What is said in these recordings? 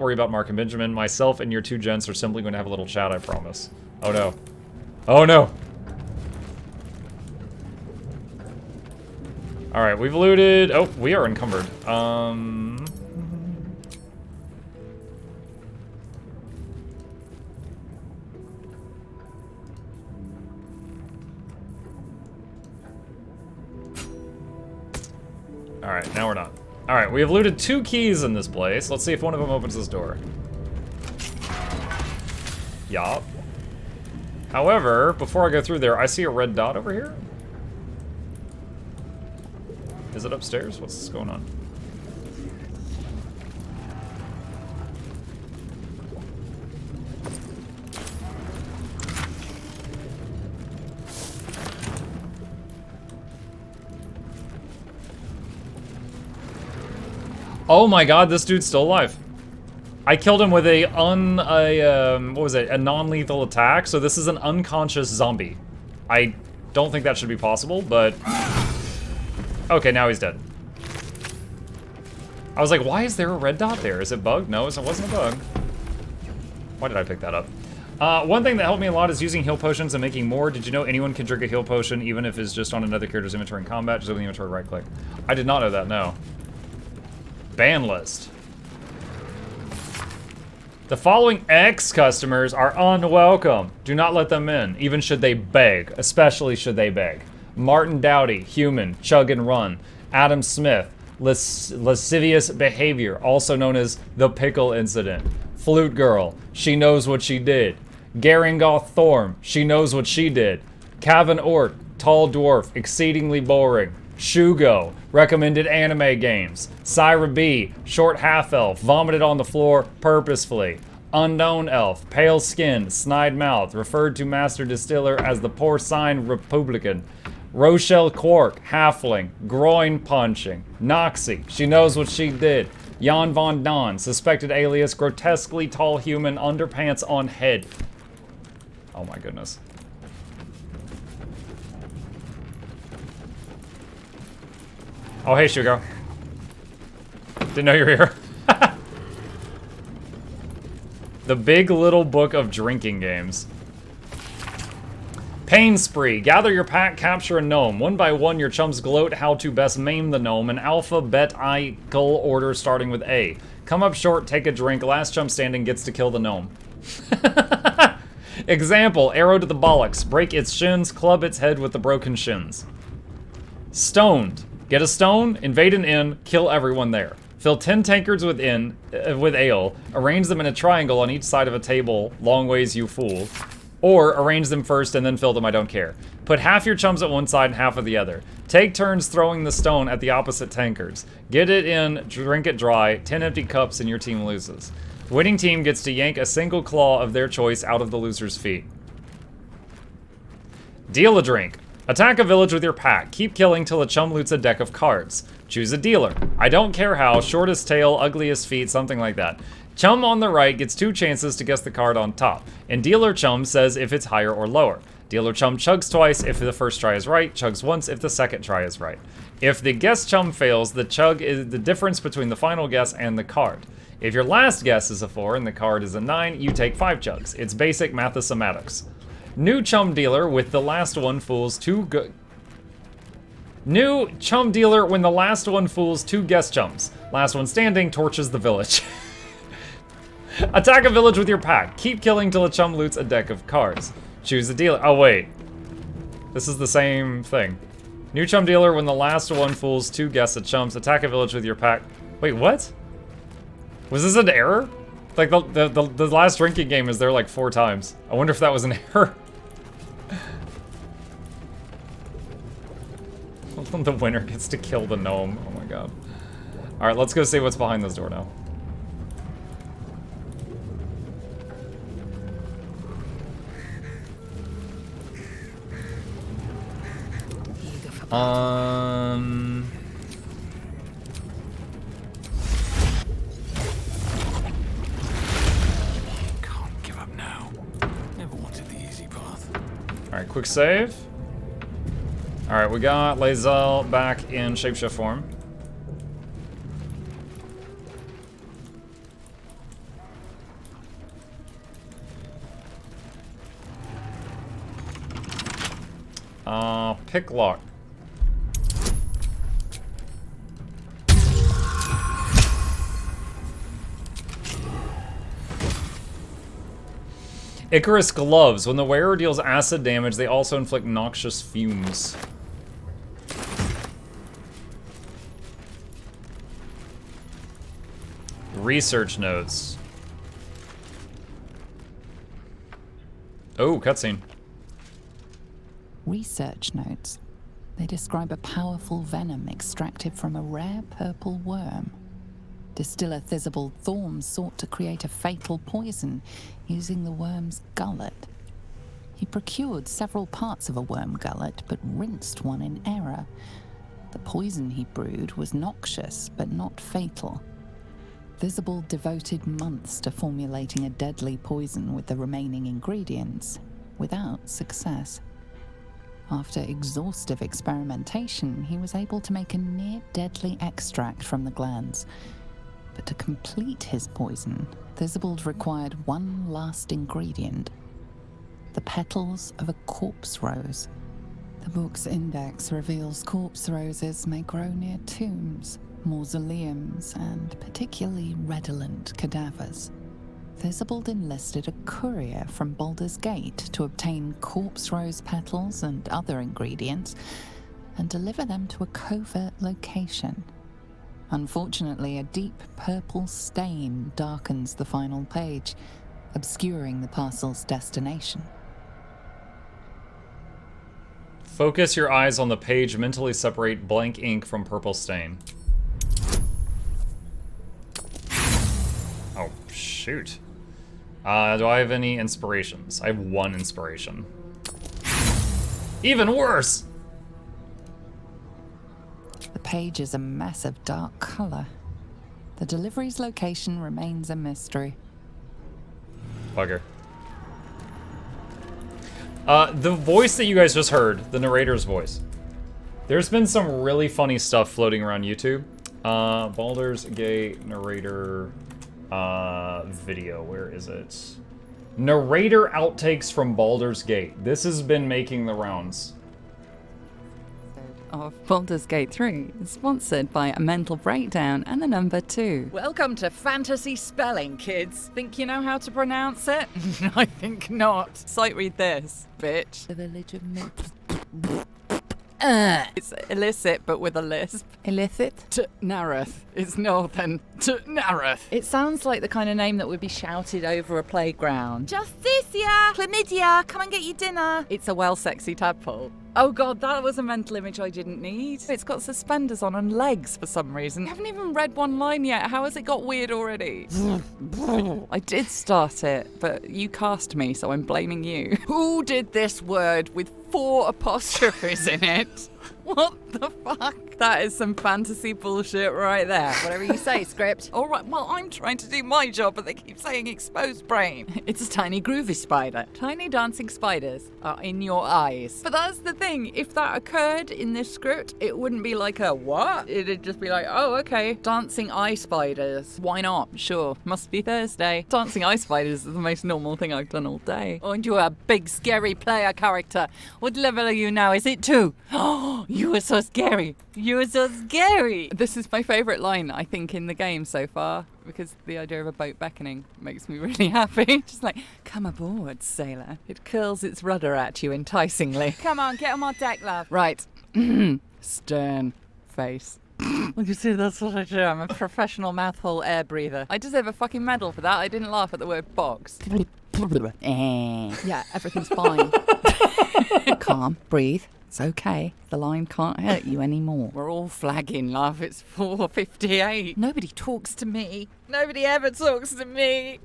worry about Mark and Benjamin. Myself and your two gents are simply going to have a little chat, I promise. Oh no. Oh no! Alright, we've looted... Oh, we are encumbered. Alright, now we're not. Alright, we have looted 2 keys in this place. Let's see if one of them opens this door. Yup. However, before I go through there, I see a red dot over here. Is it upstairs? What's going on? Oh my god, this dude's still alive. I killed him with a non-lethal attack, so this is an unconscious zombie. I don't think that should be possible, but... Okay, now he's dead. I was like, why is there a red dot there? Is it bugged? No, it wasn't a bug. Why did I pick that up? One thing that helped me a lot is using heal potions and making more. Did you know anyone can drink a heal potion even if it's just on another character's inventory in combat? Just open the inventory, right click. I did not know that, no. Ban list. The following ex-customers are unwelcome. Do not let them in, even should they beg, especially should they beg. Martin Dowdy, human, chug and run. Adam Smith, lascivious behavior, also known as the pickle incident. Flute girl, she knows what she did. Garingoth Thorm, she knows what she did. Cavan Ort, tall dwarf, exceedingly boring. Shugo, recommended anime games. Syra B, short half-elf, vomited on the floor purposefully. Unknown elf, pale skin, snide mouth, referred to master distiller as the porcine republican. Rochelle Quark, halfling, groin punching. Noxie, she knows what she did. Jan Von Don, suspected alias, grotesquely tall human, underpants on head. Oh my goodness. Oh, hey, Shugo. Didn't know you were here. The Big Little Book of Drinking Games. Pain Spree. Gather your pack, capture a gnome. One by one, your chums gloat how to best maim the gnome in alphabetical order starting with A. Come up short, take a drink. Last chum standing gets to kill the gnome. Example, arrow to the bollocks. Break its shins, club its head with the broken shins. Stoned. Get a stone, invade an inn, kill everyone there. Fill 10 tankards with ale, arrange them in a triangle on each side of a table, long ways you fool. Or arrange them first and then fill them, I don't care. Put half your chums at one side and half at the other. Take turns throwing the stone at the opposite tankards. Get it in, drink it dry, 10 empty cups and your team loses. Winning team gets to yank a single claw of their choice out of the loser's feet. Deal a drink. Attack a village with your pack. Keep killing till a chum loots a deck of cards. Choose a dealer. I don't care how, shortest tail, ugliest feet, something like that. Chum on the right gets 2 chances to guess the card on top, and dealer chum says if it's higher or lower. Dealer chum chugs twice if the first try is right, chugs once if the second try is right. If the guess chum fails, the chug is the difference between the final guess and the card. If your last guess is a 4 and the card is a 9, you take 5 chugs. It's basic mathematics. New chum dealer with the last one fools 2 New chum dealer when the last one fools 2 guess chums. Last one standing torches the village. Attack a village with your pack. Keep killing till a chum loots a deck of cards. Choose a dealer. Oh wait. This is the same thing. New chum dealer when the last one fools 2 guess at chums. Attack a village with your pack. Wait, what? Was this an error? Like the last drinking game is there like 4 times. I wonder if that was an error. The winner gets to kill the gnome. Oh my god. Alright, let's go see what's behind this door now. Can't give up now. Never wanted the easy path. Alright, quick save. Alright, we got Lae'zel back in shapeshift form. Pick lock. Icarus gloves. When the wearer deals acid damage, they also inflict noxious fumes. Research notes. Oh, cutscene. Research notes. They describe a powerful venom extracted from a rare purple worm. Distiller Thizabald Thorm sought to create a fatal poison using the worm's gullet. He procured several parts of a worm gullet, but rinsed one in error. The poison he brewed was noxious, but not fatal. Thizabald devoted months to formulating a deadly poison with the remaining ingredients, without success. After exhaustive experimentation, he was able to make a near-deadly extract from the glands. But to complete his poison, Thizabald required one last ingredient: the petals of a corpse rose. The book's index reveals corpse roses may grow near tombs, mausoleums, and particularly redolent cadavers. Thizabald enlisted a courier from Baldur's Gate to obtain corpse rose petals and other ingredients and deliver them to a covert location. Unfortunately, a deep purple stain darkens the final page, obscuring the parcel's destination. Focus your eyes on the page. Mentally separate blank ink from purple stain. Oh, shoot. Do I have any inspirations? I have one inspiration. Even worse! The page is a mess of dark color. The delivery's location remains a mystery. Bugger. The voice that you guys just heard, the narrator's voice. There's been some really funny stuff floating around YouTube. Baldur's Gate narrator video. Where is it? Narrator outtakes from Baldur's Gate. This has been making the rounds. Of Baldur's Gate 3, sponsored by A Mental Breakdown and the number 2. Welcome to fantasy spelling, kids. Think you know how to pronounce it? I think not. Sight read this, bitch. The village of myths. It's illicit, but with a lisp. Illicit? Nareth. It's northern. Nareth. It sounds like the kind of name that would be shouted over a playground. Justicia! Chlamydia! Come and get your dinner! It's a well-sexy tadpole. Oh god, that was a mental image I didn't need. It's got suspenders on and legs for some reason. I haven't even read one line yet. How has it got weird already? I did start it, but you cast me, so I'm blaming you. Who did this word with 4 apostrophes in it? What the fuck? That is some fantasy bullshit right there. Whatever you say, script. All right, well, I'm trying to do my job, but they keep saying exposed brain. It's a tiny groovy spider. Tiny dancing spiders are in your eyes. But that's the thing. If that occurred in this script, it wouldn't be like a what? It'd just be like, oh, okay. Dancing eye spiders. Why not? Sure. Must be Thursday. Dancing eye spiders is the most normal thing I've done all day. Aren't you a big, scary player character? What level are you now? Is it 2? Oh, you are so scary. You are so scary. This is my favourite line, I think, in the game so far, because the idea of a boat beckoning makes me really happy. Just like, come aboard, sailor. It curls its rudder at you enticingly. Come on, get on my deck, love. Right. Stern face. Look, you see, that's what I do. I'm a professional mouthhole air breather. I deserve a fucking medal for that. I didn't laugh at the word box. Yeah, everything's fine. Calm, breathe. It's okay. The line can't hurt you anymore. We're all flagging, love. It's 4:58. Nobody talks to me. Nobody ever talks to me.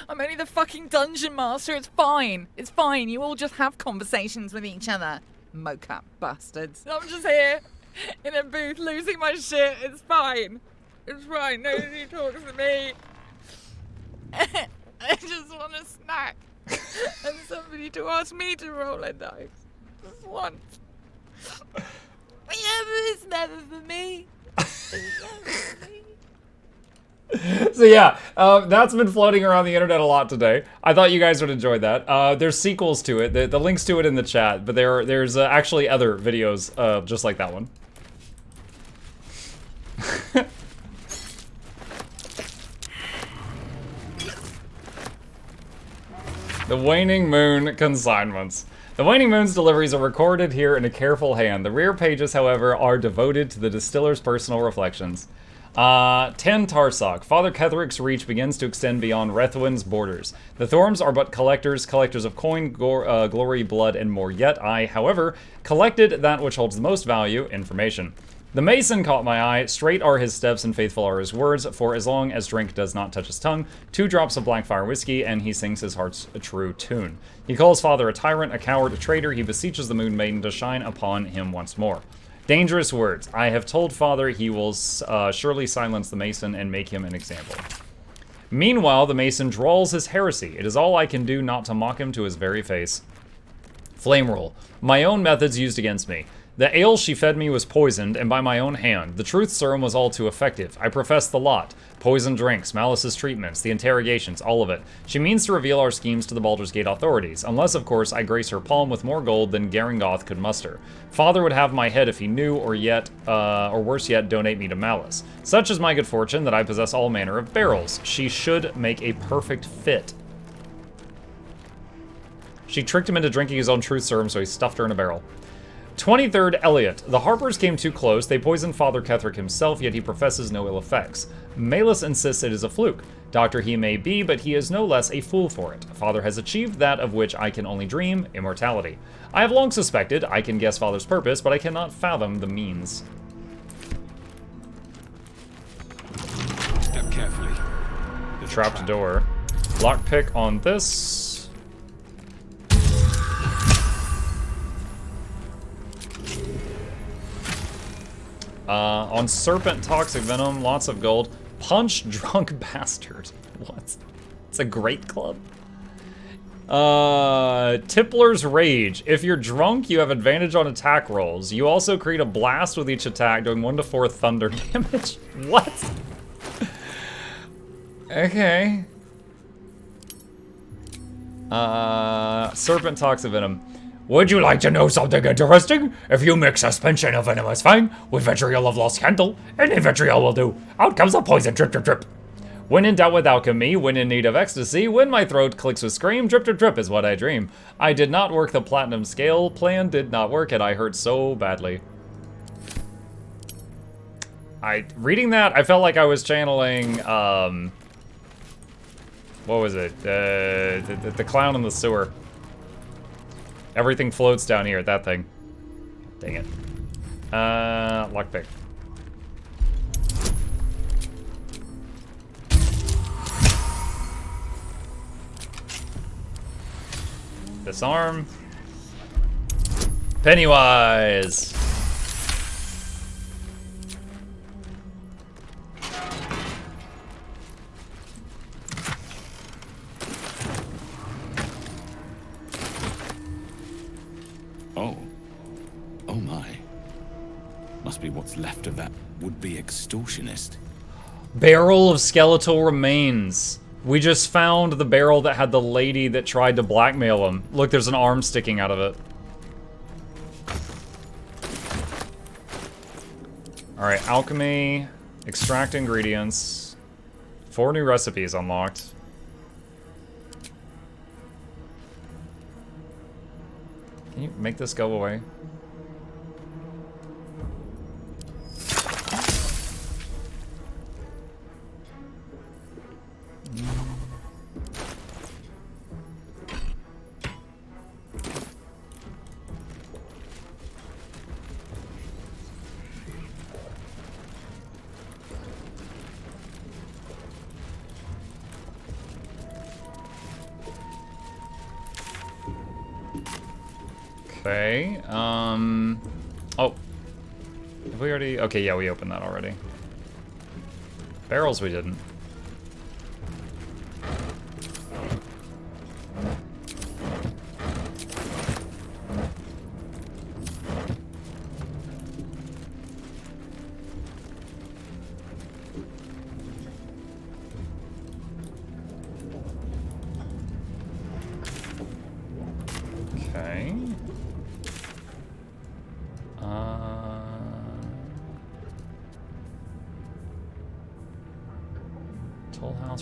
I'm only the fucking dungeon master. It's fine. It's fine. You all just have conversations with each other. Mocap bastards. I'm just here in a booth losing my shit. It's fine. It's fine. Nobody talks to me. I just want a snack. And somebody to ask me to roll a dice. Just once. Yeah, but it's never for me. It's never for me. So yeah, that's been floating around the internet a lot today. I thought you guys would enjoy that. There's sequels to it. The links to it in the chat, but there's actually other videos just like that one. The Waning Moon consignments. The Waning Moon's deliveries are recorded here in a careful hand. The rear pages, however, are devoted to the distiller's personal reflections. 10 Tarsak. Father Ketheric's reach begins to extend beyond Rethwin's borders. The Thorms are but collectors of coin, glory, blood, and more. Yet I, however, collected that which holds the most value, information. The Mason caught my eye. Straight are his steps and faithful are his words, for as long as drink does not touch his tongue, 2 drops of Blackfire whiskey, and he sings his heart's a true tune. He calls Father a tyrant, a coward, a traitor. He beseeches the Moon Maiden to shine upon him once more. Dangerous words. I have told Father he will surely silence the Mason and make him an example. Meanwhile, the Mason drawls his heresy. It is all I can do not to mock him to his very face. Flame roll. My own methods used against me. The ale she fed me was poisoned, and by my own hand. The truth serum was all too effective. I professed the lot. Poisoned drinks, Malice's treatments, the interrogations, all of it. She means to reveal our schemes to the Baldur's Gate authorities, unless, of course, I grace her palm with more gold than Garangoth could muster. Father would have my head if he knew, or worse yet, donate me to Malice. Such is my good fortune that I possess all manner of barrels. She should make a perfect fit. She tricked him into drinking his own truth serum, so he stuffed her in a barrel. 23rd Elliot. The Harpers came too close. They poisoned Father Ketheric himself, yet he professes no ill effects. Malus insists it is a fluke. Doctor he may be, but he is no less a fool for it. Father has achieved that of which I can only dream, immortality. I have long suspected, I can guess Father's purpose, but I cannot fathom the means. Step carefully. Trapped door. Lockpick on this. On Serpent, Toxic Venom, lots of gold. Punch Drunk Bastard. What? It's a great club. Tippler's Rage. If you're drunk, you have advantage on attack rolls. You also create a blast with each attack, doing 1 to 4 thunder damage. What? Okay. Serpent, Toxic Venom. Would you like to know something interesting? If you mix suspension of venomous fang with vitriol of lost candle, any vitriol will do. Out comes the poison, drip, drip, drip. When in doubt with alchemy, when in need of ecstasy, when my throat clicks with scream, drip, drip, drip is what I dream. I did not work the platinum scale, plan did not work, and I hurt so badly. Reading that, I felt like I was channeling, what was it? The clown in the sewer. Everything floats down here, that thing. Dang it. Lockpick. Disarm. Pennywise. Oh my. Must be what's left of that would-be extortionist. Barrel of skeletal remains. We just found the barrel that had the lady that tried to blackmail him. Look, there's an arm sticking out of it. Alright, alchemy, extract ingredients. 4 new recipes unlocked. Can you make this go away? Okay, oh. Have we already? Okay, yeah, we opened that already. Barrels we didn't.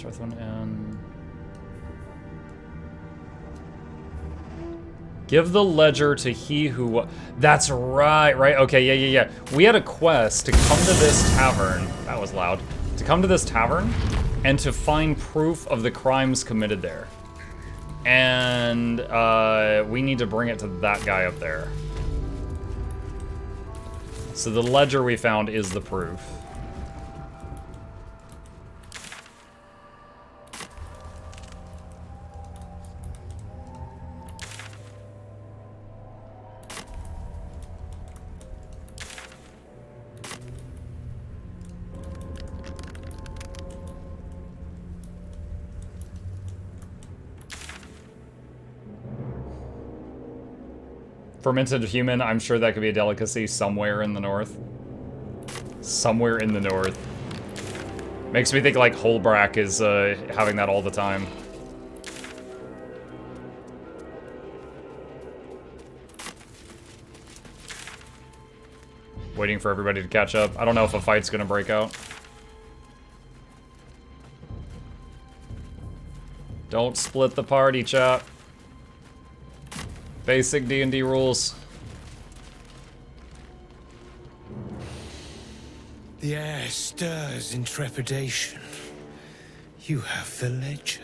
monster with one end. Give the ledger to he who... That's right, right? Okay, yeah. We had a quest to come to this tavern. That was loud. To come to this tavern and to find proof of the crimes committed there. And we need to bring it to that guy up there. So the ledger we found is the proof. Fermented human, I'm sure that could be a delicacy somewhere in the north. Somewhere in the north. Makes me think like Holbrack is having that all the time. Waiting for everybody to catch up. I don't know if a fight's gonna break out. Don't split the party, chat. Basic D&D rules. The air stirs in trepidation. You have the ledger.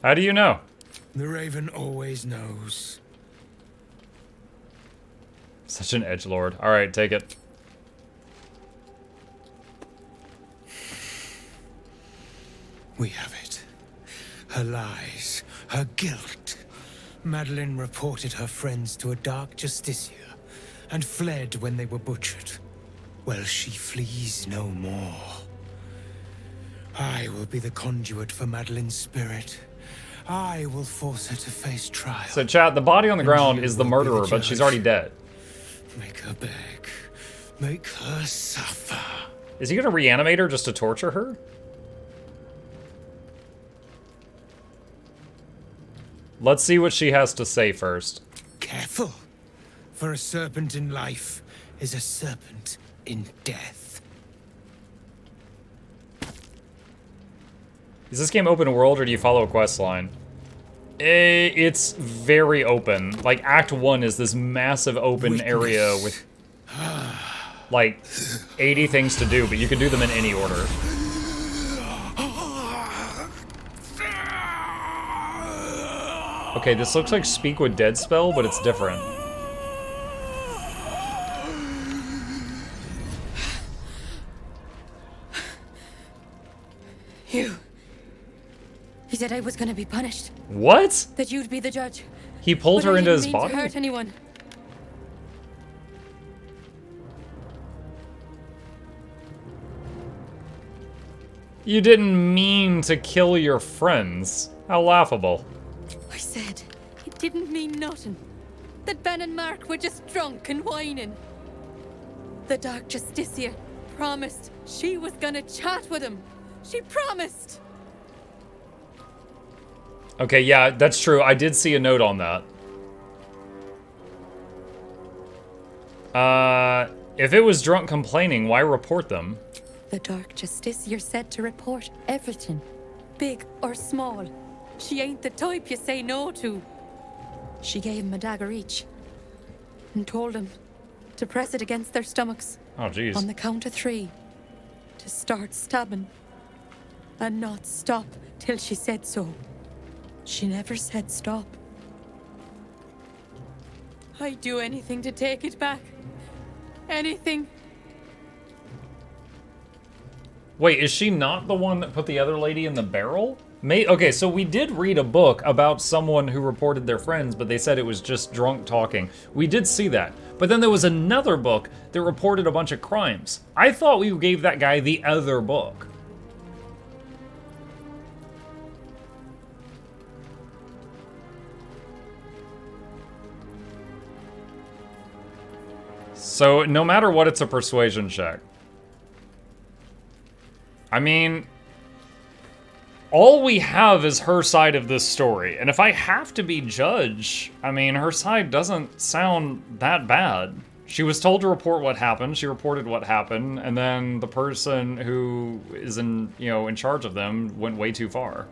How do you know? The Raven always knows. Such an edgelord. Alright, take it. We have it. Her lies, her guilt. Madeline reported her friends to a dark justiciar and fled when they were butchered. Well, she flees no more. I will be the conduit for Madeline's spirit. I will force her to face trial. So chat, the body on the And ground you is the will be murderer, the but she's judge. already dead. Make her beg. Make her suffer. Is he gonna reanimate her just to torture her? Let's see what she has to say first. Careful, for a serpent in life is a serpent in death. Is this game open world or do you follow a quest line? It's very open. Like, Act 1 is this massive open area with, like, 80 things to do, but you can do them in any order. Okay, this looks like Speak with Dead spell, but it's different. He said I was gonna be punished. What? That you'd be the judge. He pulled But her I into didn't his mean body? to hurt anyone. You didn't mean to kill your friends. How laughable. I said it didn't mean nothing. That Ben and Mark were just drunk and whining. The Dark Justiciar promised she was gonna chat with him. She promised. Okay, yeah, that's true. I did see a note on that. If it was drunk complaining, why report them? The Dark Justiciar said to report everything, big or small. She ain't the type you say no to. She gave him a dagger each and told him to press it against their stomachs Oh, jeez. on the count of 3 to start stabbing and not stop till she said so. She never said stop. I'd do anything to take it back. Anything. Wait, is she not the one that put the other lady in the barrel? Okay, so we did read a book about someone who reported their friends, but they said it was just drunk talking. We did see that. But then there was another book that reported a bunch of crimes. I thought we gave that guy the other book. So, no matter what, it's a persuasion check. I mean, all we have is her side of this story. And if I have to be judge, I mean, her side doesn't sound that bad. She was told to report what happened. She reported what happened, and then the person who is in, you know, in charge of them went way too far.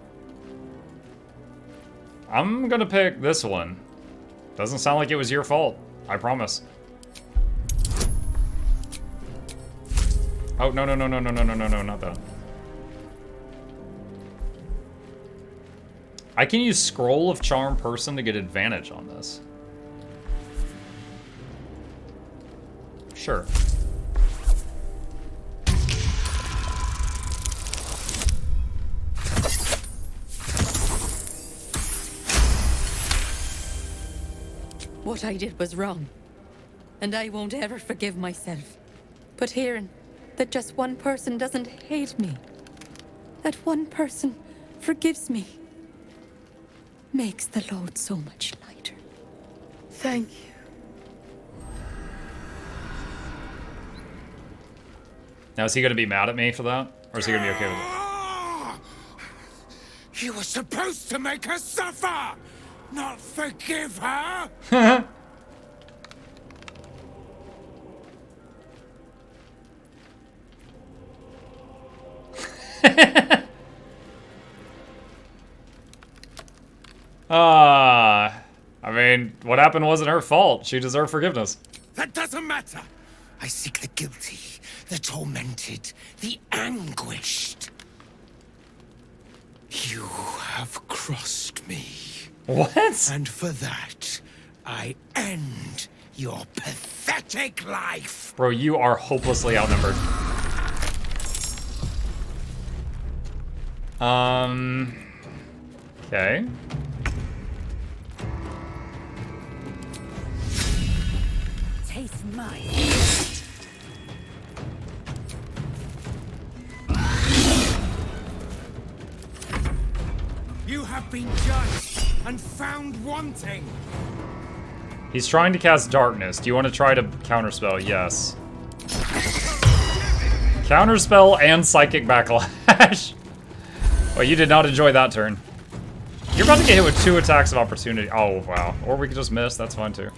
I'm gonna pick this one. Doesn't sound like it was your fault. I promise. Oh, no, not that. I can use Scroll of Charm Person to get advantage on this. Sure. What I did was wrong, and I won't ever forgive myself. But hearing that just one person doesn't hate me, that one person forgives me, makes the load so much lighter. Thank you. Now, is he gonna be mad at me for that? Or is he gonna be okay with it? You were supposed to make her suffer, not forgive her. I mean, what happened wasn't her fault. She deserved forgiveness. That doesn't matter. I seek the guilty, the tormented, the anguished. You have crossed me. What? And for that, I end your pathetic life. Bro, you are hopelessly outnumbered. Okay. Taste mine. You have been judged and found wanting. He's trying to cast darkness. Do you want to try to counterspell? Yes. Counterspell and psychic backlash. Well, you did not enjoy that turn. You're about to get hit with 2 attacks of opportunity. Oh, wow. Or we could just miss. That's fine, too.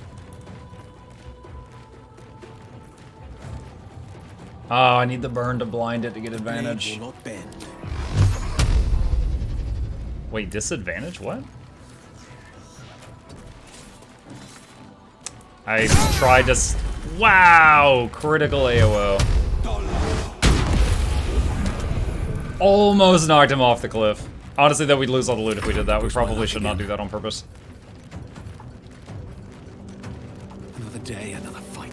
Oh, I need the burn to blind it to get advantage. Wait, disadvantage? What? I tried to... Wow! Critical AOO. Almost knocked him off the cliff. Honestly, though, we'd lose all the loot if we did that. We probably should not do that on purpose. Another day, another fight.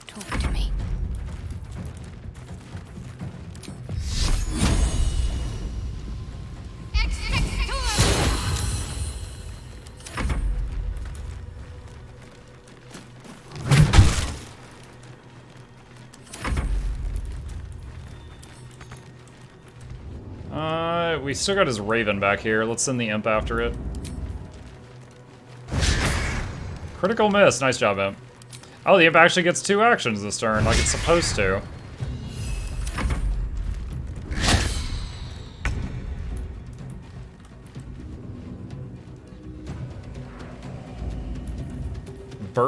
Talk to me. We still got his Raven back here. Let's send the Imp after it. Critical miss. Nice job, Imp. Oh, the Imp actually gets 2 actions this turn, like it's supposed to.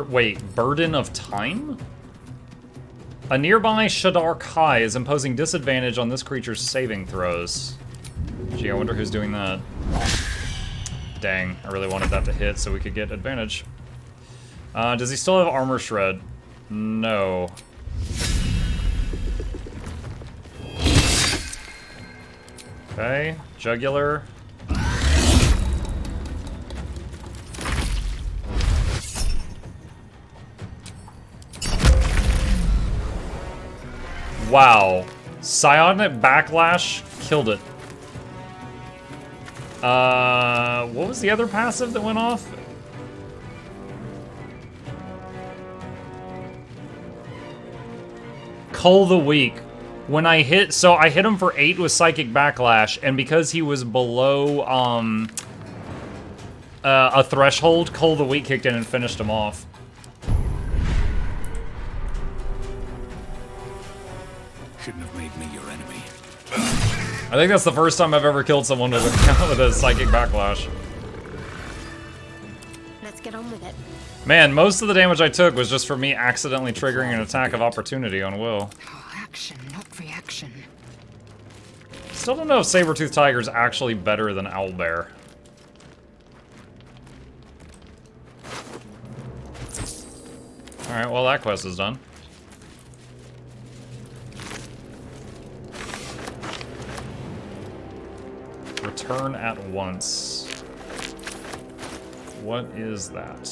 Wait, Burden of Time? A nearby Shadar Kai is imposing disadvantage on this creature's saving throws. Gee, I wonder who's doing that. Dang, I really wanted that to hit so we could get advantage. Does he still have Armor Shred? No. Okay, Jugular. Wow. Psionic Backlash killed it. What was the other passive that went off? Cull the Weak. When I hit, so I hit him for 8 with Psychic Backlash, and because he was below, a threshold, Cull the Weak kicked in and finished him off. Shouldn't have made me your enemy. I think that's the first time I've ever killed someone with a psychic backlash. Let's get on with it. Man, most of the damage I took was just from me accidentally triggering an attack of opportunity on Will. Action, not reaction. Still don't know if Saber-Tooth Tiger's actually better than Owlbear. Alright, well that quest is done. Return at once. What is that?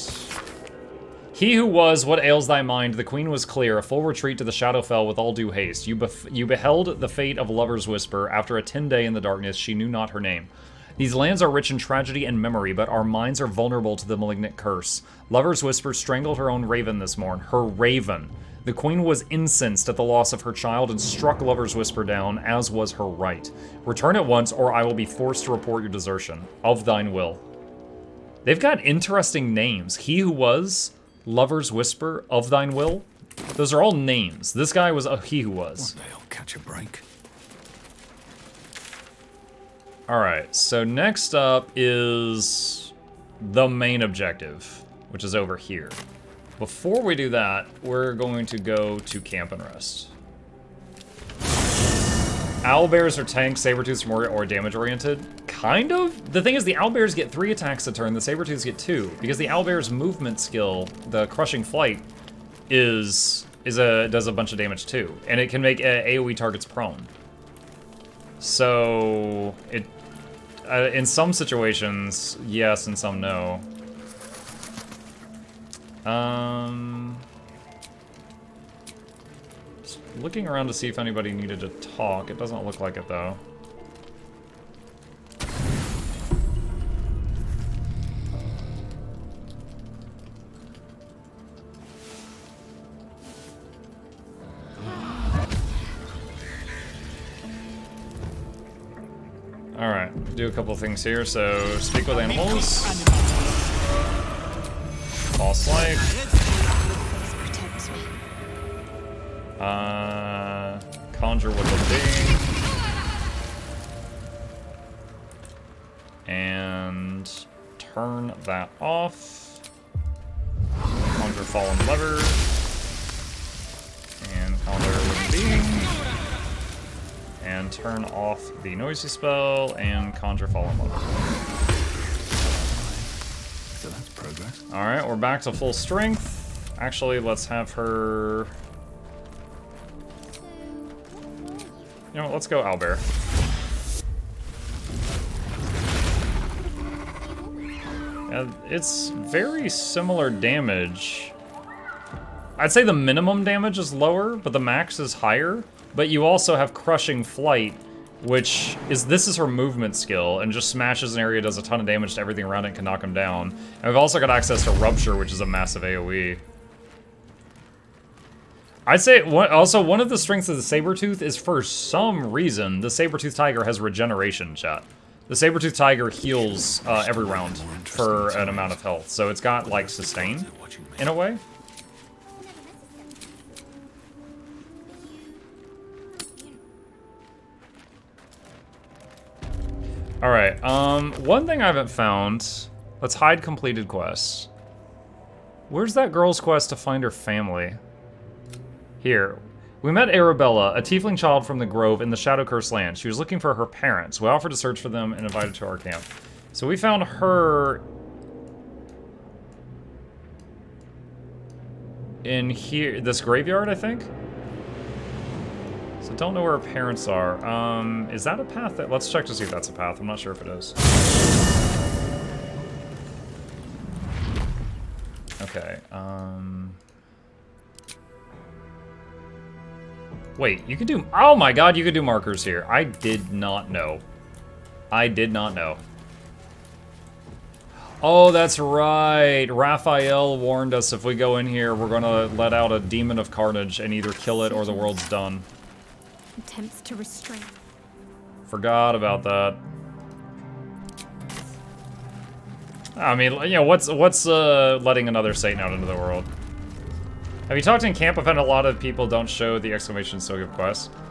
He who was, what ails thy mind? The queen was clear. A full retreat to the Shadowfell with all due haste. You beheld the fate of Lover's Whisper. After a 10-day in the darkness, she knew not her name. These lands are rich in tragedy and memory, but our minds are vulnerable to the malignant curse. Lover's Whisper strangled her own raven this morn. Her raven. The queen was incensed at the loss of her child and struck Lover's Whisper down, as was her right. Return at once, or I will be forced to report your desertion. Of thine will. They've got interesting names. He who was, Lover's Whisper, Of thine will. Those are all names. This guy was a he who was. One day I'll catch a break. Alright, so next up is the main objective, which is over here. Before we do that, we're going to go to Camp and Rest. Owlbears are tank, Saber-Tooths more or damage-oriented. Kind of. The thing is, the Owlbears get 3 attacks a turn, the Saber-Tooths get 2. Because the Owlbear's movement skill, the Crushing Flight, does a bunch of damage too. And it can make AoE targets prone. So, in some situations, yes, and some no. Just looking around to see if anybody needed to talk. It doesn't look like it, though. Alright, do a couple things here. So, speak with animals. False light. Conjure with a thing. And turn that off. Conjure fallen lever. And conjure with a being. And turn off the noisy spell and conjure fallen lever. So that's progress. Alright, we're back to full strength. Actually, let's have her... You know what, let's go Owlbear. And it's very similar damage. I'd say the minimum damage is lower, but the max is higher. But you also have Crushing Flight, which is, this is her movement skill, and just smashes an area, does a ton of damage to everything around it, and can knock them down. And we've also got access to Rupture, which is a massive AoE. I'd say, also, one of the strengths of the Saber-Tooth is, for some reason, the Saber-Tooth Tiger has regeneration, chat. The Saber-Tooth Tiger heals every round for an amount of health, so it's got, like, sustain, in a way. Alright, one thing I haven't found, let's hide completed quests. Where's that girl's quest to find her family? Here. We met Arabella, a tiefling child from the Grove in the Shadow Curse land. She was looking for her parents. We offered to search for them and invited to our camp. So we found her in here, this graveyard, I think? So don't know where her parents are. Is that a path that, let's check to see if that's a path. I'm not sure if it is. Okay, wait, you can do, oh my god, you can do markers here. I did not know. I did not know. Oh, that's right. Raphael warned us if we go in here, we're gonna let out a demon of carnage and either kill it or the world's done. Attempts to restrain. Forgot about that. I mean, you know, what's letting another Satan out into the world? Have you talked in camp? I've had a lot of people don't show the exclamation still give quests.